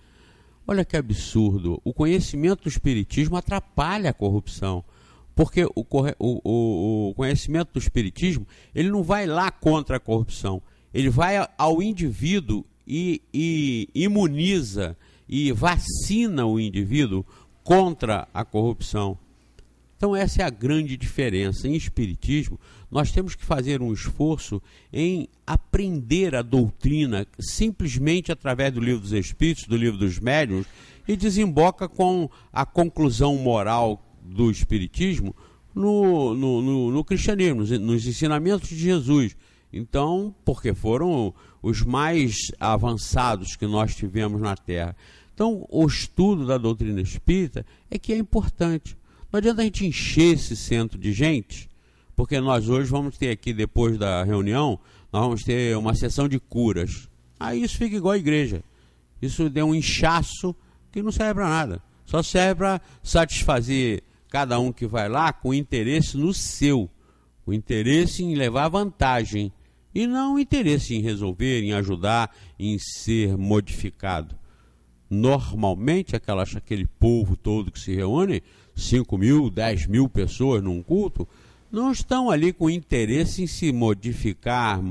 Olha que absurdo. O conhecimento do espiritismo atrapalha a corrupção. Porque o conhecimento do espiritismo, ele não vai lá contra a corrupção. Ele vai ao indivíduo e imuniza e vacina o indivíduo contra a corrupção. Então essa é a grande diferença. Em espiritismo, nós temos que fazer um esforço em aprender a doutrina simplesmente através do livro dos Espíritos, do livro dos Médiuns, e desemboca com a conclusão moral do espiritismo no cristianismo, nos ensinamentos de Jesus. Então, porque foram os mais avançados que nós tivemos na Terra. Então, o estudo da doutrina espírita é que é importante. Não adianta a gente encher esse centro de gente, porque nós hoje vamos ter aqui, depois da reunião, nós vamos ter uma sessão de curas. Aí isso fica igual a igreja. Isso deu um inchaço que não serve para nada. Só serve para satisfazer cada um que vai lá com interesse no seu. O interesse em levar vantagem. E não o interesse em resolver, em ajudar, em ser modificado. Normalmente, aquele povo todo que se reúne, 5 mil, 10 mil pessoas num culto, não estão ali com interesse em se modificar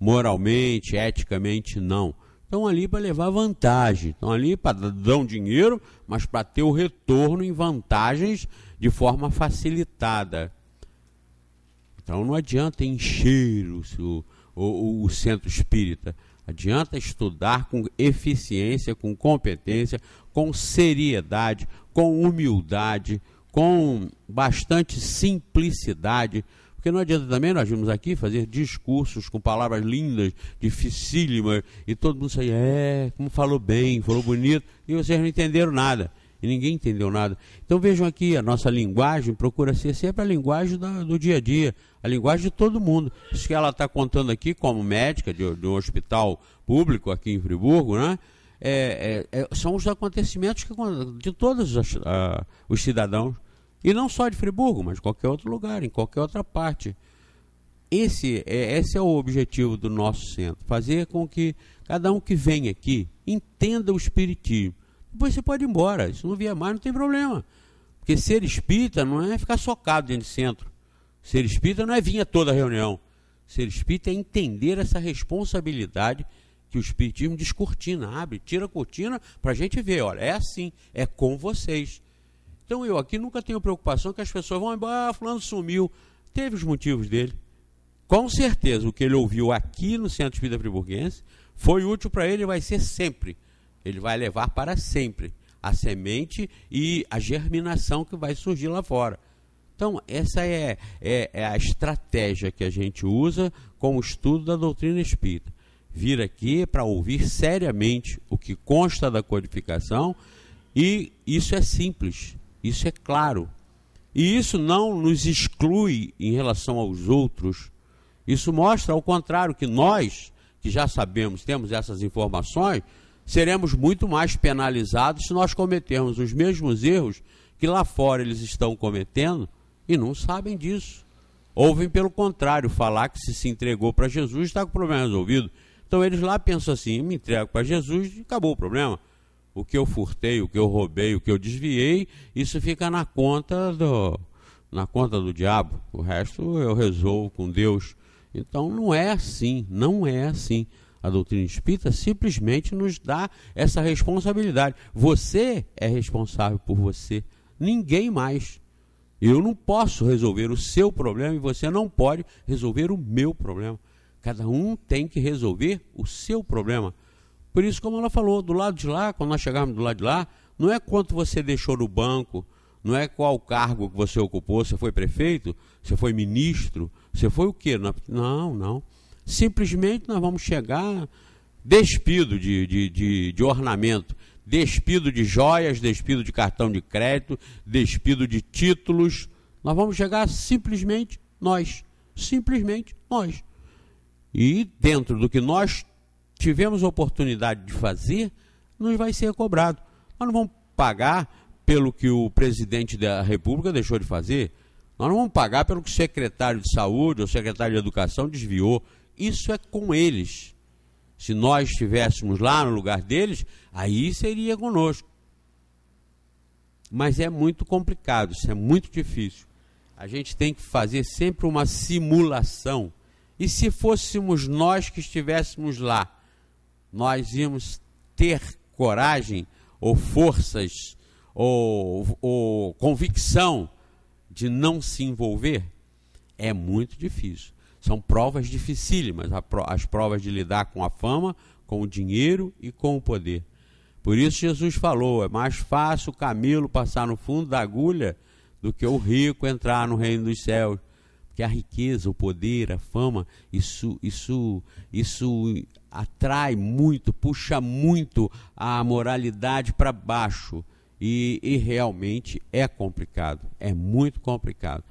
moralmente, eticamente, não. Estão ali para levar vantagem, estão ali para dar dinheiro, mas para ter o retorno em vantagens de forma facilitada. Então não adianta encher o centro espírita. Adianta estudar com eficiência, com competência, com seriedade, com humildade, com bastante simplicidade. Porque não adianta também, nós vimos aqui, fazer discursos com palavras lindas, dificílimas, e todo mundo sai, como falou bem, falou bonito, e vocês não entenderam nada. E ninguém entendeu nada. Então vejam aqui, a nossa linguagem procura ser sempre a linguagem do dia a dia, a linguagem de todo mundo. Isso que ela está contando aqui como médica de um hospital público aqui em Friburgo, né? São os acontecimentos de todos os cidadãos. E não só de Friburgo, mas de qualquer outro lugar, em qualquer outra parte. Esse é o objetivo do nosso centro, fazer com que cada um que vem aqui entenda o espiritismo. Depois você pode ir embora, se não vier mais não tem problema. Porque ser espírita não é ficar socado dentro do centro. Ser espírita não é vir a toda reunião. Ser espírita é entender essa responsabilidade que o espiritismo descortina, abre, tira a cortina para a gente ver, olha, é assim, é com vocês. Então eu aqui nunca tenho preocupação que as pessoas vão embora, fulano sumiu. Teve os motivos dele. Com certeza o que ele ouviu aqui no Centro Espírita Friburguense Foi útil para ele, vai ser sempre. Ele vai levar para sempre a semente e a germinação que vai surgir lá fora. Então, essa é a estratégia que a gente usa com o estudo da doutrina espírita. Vir aqui para ouvir seriamente o que consta da codificação, e isso é simples, isso é claro. E isso não nos exclui em relação aos outros. Isso mostra, ao contrário, que nós, que já sabemos, temos essas informações, seremos muito mais penalizados se nós cometermos os mesmos erros que lá fora eles estão cometendo e não sabem disso. Ouvem, pelo contrário, falar que se entregou para Jesus está com o problema resolvido. Então eles lá pensam assim: me entrego para Jesus e acabou o problema. O que eu furtei, o que eu roubei, o que eu desviei, isso fica na conta do diabo. O resto eu resolvo com Deus. Então não é assim, não é assim. A doutrina espírita simplesmente nos dá essa responsabilidade. Você é responsável por você, ninguém mais. Eu não posso resolver o seu problema e você não pode resolver o meu problema. Cada um tem que resolver o seu problema. Por isso, como ela falou, do lado de lá, quando nós chegarmos do lado de lá, não é quanto você deixou no banco, não é qual cargo que você ocupou, você foi prefeito, você foi ministro, você foi o quê? Não, não. Simplesmente nós vamos chegar despido de ornamento, despido de joias, despido de cartão de crédito, despido de títulos. Nós vamos chegar simplesmente nós. E dentro do que nós tivemos oportunidade de fazer, nos vai ser cobrado. Nós não vamos pagar pelo que o presidente da República deixou de fazer. Nós não vamos pagar pelo que o secretário de Saúde ou o secretário de Educação desviou. Isso é com eles. Se nós estivéssemos lá no lugar deles, aí seria conosco. Mas é muito complicado, isso é muito difícil. A gente tem que fazer sempre uma simulação. E se fôssemos nós que estivéssemos lá, nós íamos ter coragem ou forças ou convicção de não se envolver? É muito difícil. São provas dificílimas, as provas de lidar com a fama, com o dinheiro e com o poder. Por isso Jesus falou: é mais fácil o camelo passar no fundo da agulha do que o rico entrar no reino dos céus. Porque a riqueza, o poder, a fama, isso atrai muito, puxa muito a moralidade para baixo. E realmente é complicado, é muito complicado.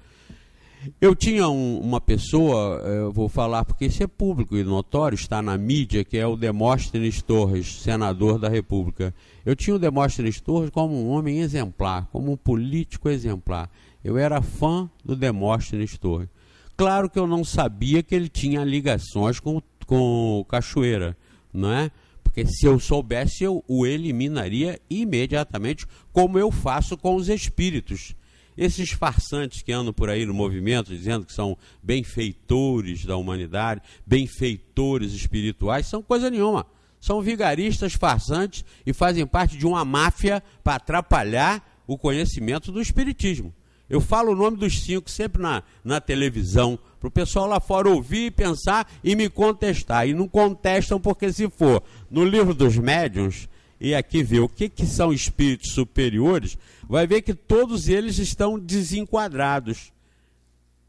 Eu tinha uma pessoa, eu vou falar porque isso é público e notório, está na mídia, que é o Demóstenes Torres, senador da República. Eu tinha o Demóstenes Torres como um homem exemplar, como um político exemplar. Eu era fã do Demóstenes Torres. Claro que eu não sabia que ele tinha ligações com o Cachoeira, não é? Porque se eu soubesse, eu o eliminaria imediatamente, como eu faço com os espíritos. Esses farsantes que andam por aí no movimento, dizendo que são benfeitores da humanidade, benfeitores espirituais, são coisa nenhuma. São vigaristas farsantes e fazem parte de uma máfia para atrapalhar o conhecimento do espiritismo. Eu falo o nome dos 5 sempre na televisão, para o pessoal lá fora ouvir e pensar e me contestar. E não contestam porque, se for no livro dos médiuns, e aqui ver o que são espíritos superiores, vai ver que todos eles estão desenquadrados.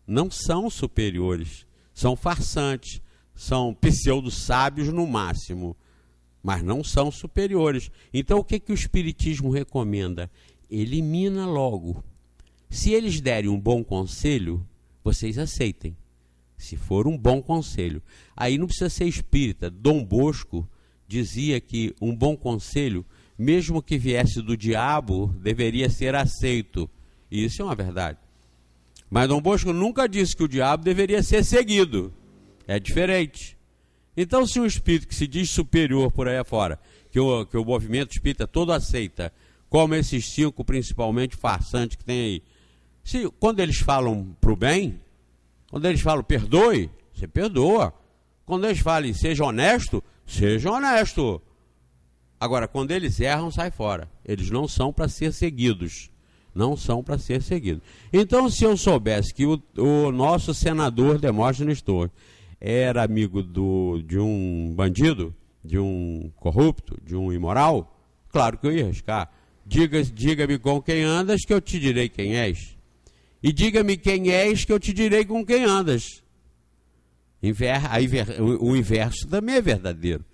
Não são superiores, são farsantes, são pseudo-sábios no máximo, mas não são superiores. Então o que o espiritismo recomenda? Elimina logo. Se eles derem um bom conselho, vocês aceitem. Se for um bom conselho. Aí não precisa ser espírita. Dom Bosco dizia que um bom conselho, mesmo que viesse do diabo, deveria ser aceito. E isso é uma verdade. Mas Dom Bosco nunca disse que o diabo deveria ser seguido. É diferente. Então, se um espírito que se diz superior por aí afora, que o movimento espírita todo aceita, como esses 5 principalmente farsantes que tem aí, quando eles falam para o bem, quando eles falam perdoe, você perdoa. Quando eles falam seja honesto, seja honesto. Agora, quando eles erram, sai fora. Eles não são para ser seguidos. Não são para ser seguidos. Então, se eu soubesse que o nosso senador Demóstenes Torres era amigo de um bandido, de um corrupto, de um imoral, claro que eu ia arriscar. Diga-me com quem andas, que eu te direi quem és. E diga-me quem és, que eu te direi com quem andas. O inverso também é verdadeiro.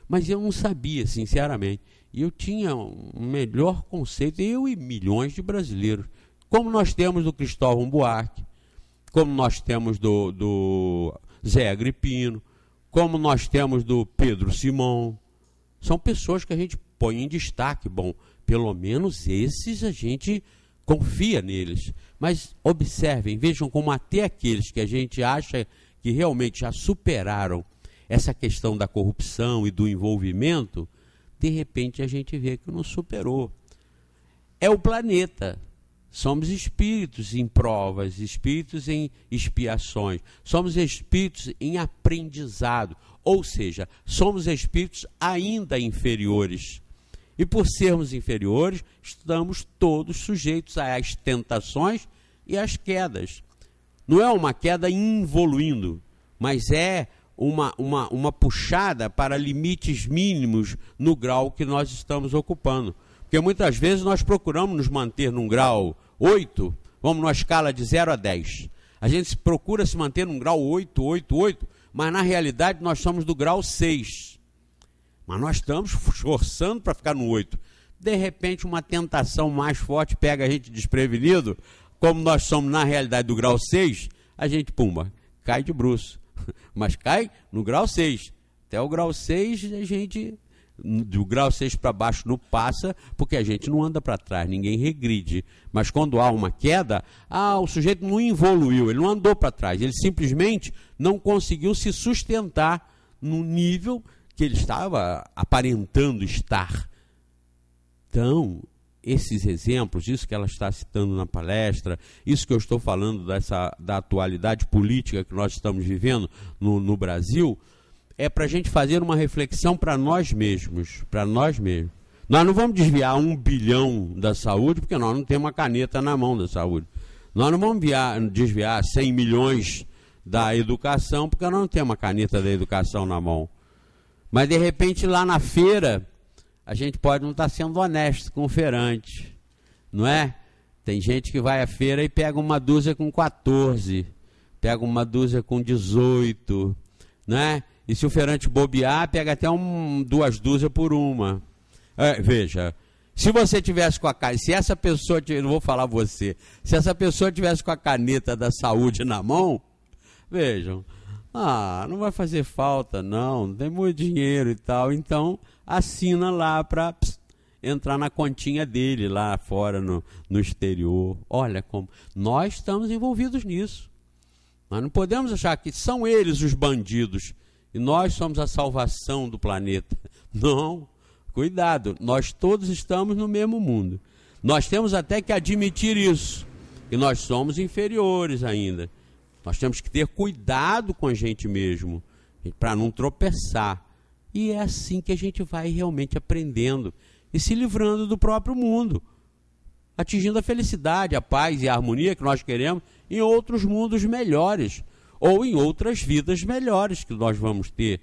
Mas eu não sabia, sinceramente. E eu tinha um melhor conceito, eu e milhões de brasileiros. Como nós temos do Cristóvão Buarque, como nós temos do Zé Agripino, como nós temos do Pedro Simão. São pessoas que a gente põe em destaque. Bom, pelo menos esses a gente confia neles. Mas observem, vejam como até aqueles que a gente acha que realmente já superaram essa questão da corrupção e do envolvimento, de repente a gente vê que não superou. É o planeta. Somos espíritos em provas, espíritos em expiações, somos espíritos em aprendizado, ou seja, somos espíritos ainda inferiores. E por sermos inferiores, estamos todos sujeitos às tentações e às quedas. Não é uma queda involuindo, mas é uma puxada para limites mínimos no grau que nós estamos ocupando. Porque muitas vezes nós procuramos nos manter num grau 8, vamos numa escala de 0 a 10. A gente procura se manter num grau 8, 8, 8, mas na realidade nós somos do grau 6. Mas nós estamos esforçando para ficar no 8. De repente uma tentação mais forte pega a gente desprevenido, como nós somos na realidade do grau 6, a gente, pumba, cai de bruço. Mas cai no grau 6. Até o grau 6 a gente... do grau 6 para baixo não passa, porque a gente não anda para trás, ninguém regride. Mas quando há uma queda, o sujeito não evoluiu, ele não andou para trás, ele simplesmente não conseguiu se sustentar no nível que ele estava aparentando estar. Então, esses exemplos, isso que ela está citando na palestra, isso que eu estou falando da atualidade política que nós estamos vivendo no Brasil, é para a gente fazer uma reflexão para nós mesmos, Nós não vamos desviar 1 bilhão da saúde, porque nós não temos uma caneta na mão da saúde. Nós não vamos desviar 100 milhões da educação, porque nós não temos uma caneta da educação na mão. Mas, de repente, lá na feira, a gente pode não estar sendo honesto com o feirante, não é? Tem gente que vai à feira e pega uma dúzia com 14, pega uma dúzia com 18, não é? E se o feirante bobear, pega até 2 dúzias por uma. Veja, se você tivesse com a caneta, se essa pessoa, não vou falar você, se essa pessoa tivesse com a caneta da saúde na mão, vejam, não vai fazer falta não tem muito dinheiro e tal, então assina lá para entrar na continha dele lá fora no exterior. Olha como nós estamos envolvidos nisso. Nós não podemos achar que são eles os bandidos e nós somos a salvação do planeta. Não, cuidado, nós todos estamos no mesmo mundo. Nós temos até que admitir isso, e nós somos inferiores ainda. Nós temos que ter cuidado com a gente mesmo, para não tropeçar. E é assim que a gente vai realmente aprendendo e se livrando do próprio mundo, atingindo a felicidade, a paz e a harmonia que nós queremos em outros mundos melhores, ou em outras vidas melhores que nós vamos ter.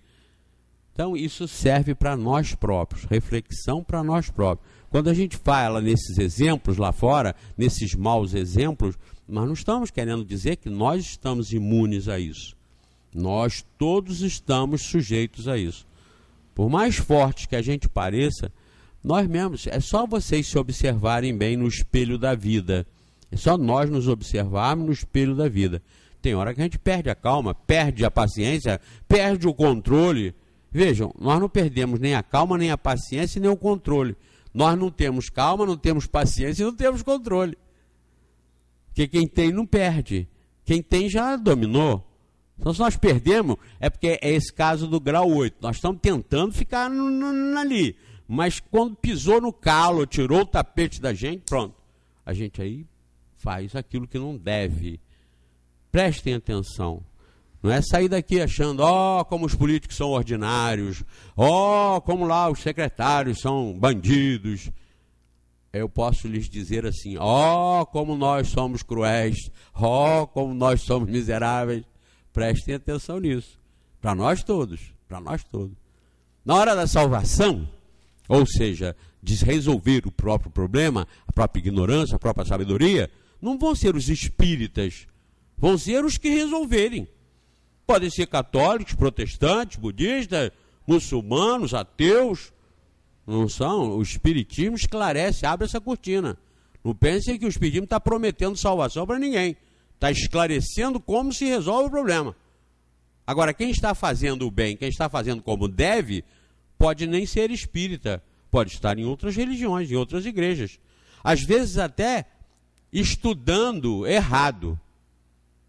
Então isso serve para nós próprios, reflexão para nós próprios. Quando a gente fala nesses exemplos lá fora, nesses maus exemplos, nós não estamos querendo dizer que nós estamos imunes a isso. Nós todos estamos sujeitos a isso. Por mais fortes que a gente pareça, nós mesmos, é só vocês se observarem bem no espelho da vida. É só nós nos observarmos no espelho da vida. Tem hora que a gente perde a calma, perde a paciência, perde o controle. Vejam, nós não perdemos nem a calma, nem a paciência, nem o controle. Nós não temos calma, não temos paciência e não temos controle. Porque quem tem não perde. Quem tem já dominou. Então, se nós perdemos, é porque é esse caso do grau 8. Nós estamos tentando ficar ali. Mas quando pisou no calo, tirou o tapete da gente, pronto. A gente aí faz aquilo que não deve. Prestem atenção. Não é sair daqui achando, como os políticos são ordinários, como lá os secretários são bandidos. Eu posso lhes dizer assim, como nós somos cruéis, como nós somos miseráveis. Prestem atenção nisso. Para nós todos, Na hora da salvação, ou seja, de resolver o próprio problema, a própria ignorância, a própria sabedoria, não vão ser os espíritas, vão ser os que resolverem. Podem ser católicos, protestantes, budistas, muçulmanos, ateus. Não são? O espiritismo esclarece, abre essa cortina. Não pensem que o espiritismo está prometendo salvação para ninguém. Está esclarecendo como se resolve o problema. Agora, quem está fazendo o bem, quem está fazendo como deve, pode nem ser espírita, pode estar em outras religiões, em outras igrejas. Às vezes até estudando errado,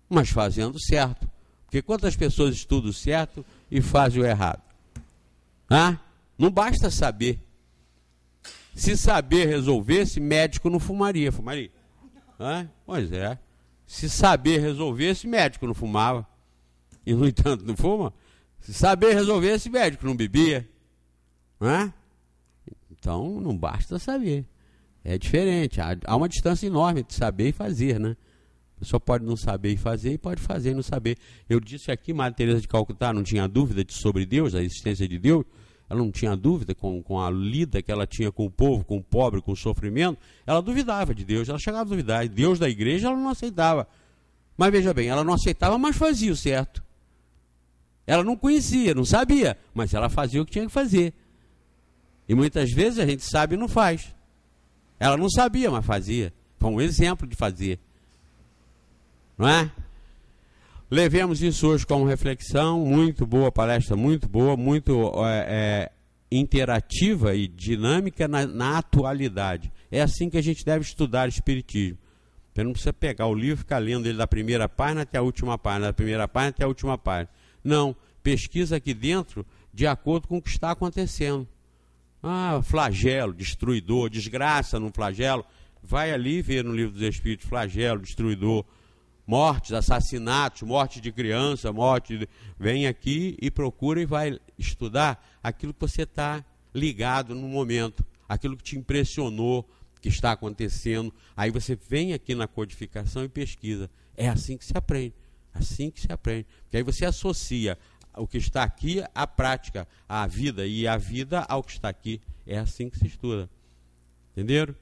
mas fazendo certo. Porque quantas pessoas estudam certo e fazem o errado? Não basta saber. Se saber resolvesse, médico não fumaria. Fumaria? Pois é. Se saber resolvesse, médico não fumava. E, no entanto, não fuma. Se saber resolvesse, médico não bebia. Então, não basta saber. É diferente. Há uma distância enorme de saber e fazer, né? A pessoa pode não saber e fazer, e pode fazer e não saber. Eu disse aqui, Madre Teresa de Calcutá não tinha dúvida sobre Deus, a existência de Deus. Ela não tinha dúvida com a lida que ela tinha com o povo, com o pobre, com o sofrimento. Ela duvidava de Deus, ela chegava a duvidar. E Deus da igreja ela não aceitava. Mas veja bem, ela não aceitava, mas fazia o certo. Ela não conhecia, não sabia, mas ela fazia o que tinha que fazer. E muitas vezes a gente sabe e não faz. Ela não sabia, mas fazia. Foi um exemplo de fazer. Não é? Levemos isso hoje como reflexão, muito boa, palestra muito boa, muito interativa e dinâmica na atualidade. É assim que a gente deve estudar Espiritismo. Você não precisa pegar o livro e ficar lendo ele da primeira página até a última página, da primeira página até a última página. Não, pesquisa aqui dentro de acordo com o que está acontecendo. Flagelo, destruidor, desgraça no flagelo. Vai ali ver no livro dos Espíritos, flagelo, destruidor, mortes, assassinatos, morte de criança, Vem aqui e procura e vai estudar aquilo que você está ligado no momento, aquilo que te impressionou, que está acontecendo. Aí você vem aqui na codificação e pesquisa. É assim que se aprende. Assim que se aprende. Porque aí você associa o que está aqui à prática, à vida, e a vida ao que está aqui. É assim que se estuda. Entenderam?